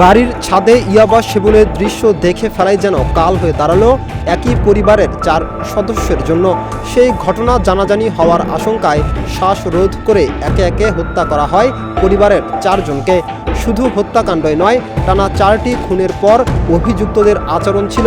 বাড়ির ছাদে ইয়াবা সেবনের দৃশ্য দেখে ফেলাই যেন কাল হয়ে দাঁড়ালো একই পরিবারের 4 সদস্যের জন্য। সেই ঘটনা জানাজানি হওয়ার আশঙ্কায় শ্বাসরোধ করে একে একে হত্যা করা হয় পরিবারের 4 জনকে। শুধু হত্যাকাণ্ডই নয়, টানা 4টি খুনের পর অভিযুক্তদের আচরণ ছিল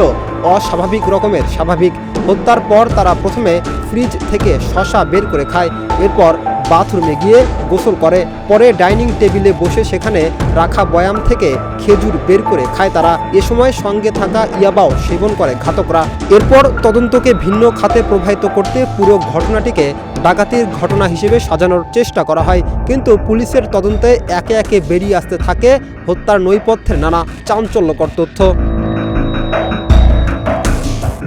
অস্বাভাবিক রকমের স্বাভাবিক। হত্যার পর তারা প্রথমে ফ্রিজ থেকে শসা বের করে খায়, এরপর বাথরুমে গিয়ে গোসল করে, পরে ডাইনিং টেবিলে বসে সেখানে রাখা বয়াম থেকে খেজুর বের করে খায় তারা। এ সময় সঙ্গে থাকা ইয়াবাও সেবন করে ঘাতকরা। এরপর তদন্তকে ভিন্ন খাতে প্রবাহিত করতে পুরো ঘটনাটিকে ডাকাতির ঘটনা হিসেবে সাজানোর চেষ্টা করা হয়, কিন্তু পুলিশের তদন্তে একে একে বেরিয়ে আসতে থাকে হত্যার নৈপথ্যের নানা চাঞ্চল্যকর তথ্য।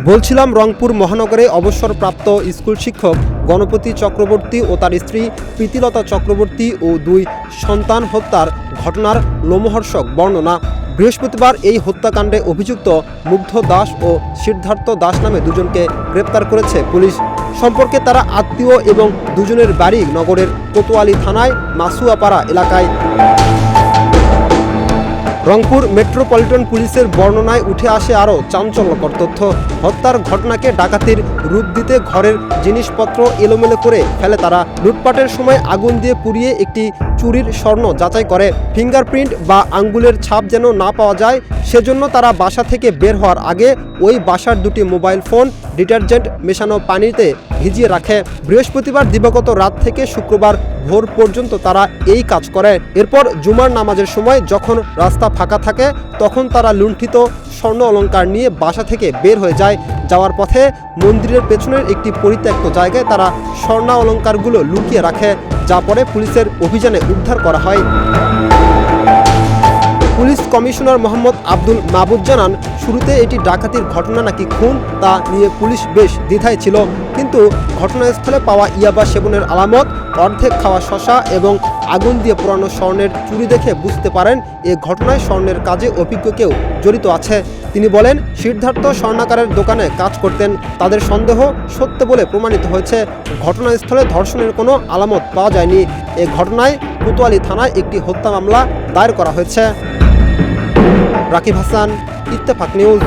বলছিলাম, রংপুর মহানগরে অবসরপ্রাপ্ত স্কুল শিক্ষক গণপতি চক্রবর্তী ও তার স্ত্রী প্রীতিলতা চক্রবর্তী ও 2 সন্তান হত্যার ঘটনার লোমহর্ষক বর্ণনা। বৃহস্পতিবার এই হত্যাকাণ্ডে অভিযুক্ত মুগ্ধ দাস ও সিদ্ধার্থ দাস নামে 2 জনকে গ্রেপ্তার করেছে পুলিশ। সম্পর্কে তারা আত্মীয় এবং 2 জনের বাড়ি নগরের কোতোয়ালি থানায় মাসুয়াপাড়া এলাকায়। রংপুর মেট্রোপলিটন পুলিশের বর্ণনায় উঠে আসে আরও চাঞ্চল্যকর তথ্য। হত্যার ঘটনাকে ডাকাতির রূপ দিতে ঘরের জিনিসপত্র এলোমেলো করে ফেলে তারা। লুটপাটের সময় আগুন দিয়ে পুড়িয়ে একটি চুরির স্বর্ণ যাচাই করে। ফিঙ্গারপ্রিন্ট বা আঙ্গুলের ছাপ যেন না পাওয়া যায়, সেজন্য তারা বাসা থেকে বের হওয়ার আগে ওই বাসার 2টি মোবাইল ফোন ডিটারজেন্ট মেশানো পানিতে ভিজিয়ে রাখে। বৃহস্পতিবার দিবাগত রাত থেকে শুক্রবার ভোর পর্যন্ত তারা এই কাজ করে। এরপর জুমার নামাজের সময় যখন রাস্তা ফাঁকা থাকে, তখন তারা লুণ্ঠিত স্বর্ণ অলংকার নিয়ে বাসা থেকে বের হয়ে যায়। যাওয়ার পথে মন্দিরের পেছনের একটি পরিত্যক্ত জায়গায় তারা স্বর্ণ অলংকারগুলো লুকিয়ে রাখে, যা পরে পুলিশের অভিযানে উদ্ধার করা হয়। পুলিশ কমিশনার মোহাম্মদ আব্দুল মাবুদ জানান, শুরুতে এটি ডাকাতির ঘটনা নাকি খুন তা নিয়ে পুলিশ বেশ দ্বিধায় ছিল, কিন্তু ঘটনাস্থলে পাওয়া ইয়াবা সেবনের আলামত, অর্ধেক খাওয়া শসা এবং আগুন দিয়ে পোড়ানো স্বর্ণের চুরি দেখে বুঝতে পারেন এ ঘটনায় স্বর্ণের কাজে অভিজ্ঞ কেউ জড়িত আছে। তিনি বলেন, সিদ্ধার্থ স্বর্ণাকারের দোকানে কাজ করতেন। তাদের সন্দেহ সত্য বলে প্রমাণিত হয়েছে। ঘটনাস্থলে ধর্ষণের কোনো আলামত পাওয়া যায়নি। এ ঘটনায় কোতোয়ালি থানায় একটি হত্যা মামলা দায়ের করা হয়েছে। রাকিব হাসান, ইত্তেফাক নিউজ।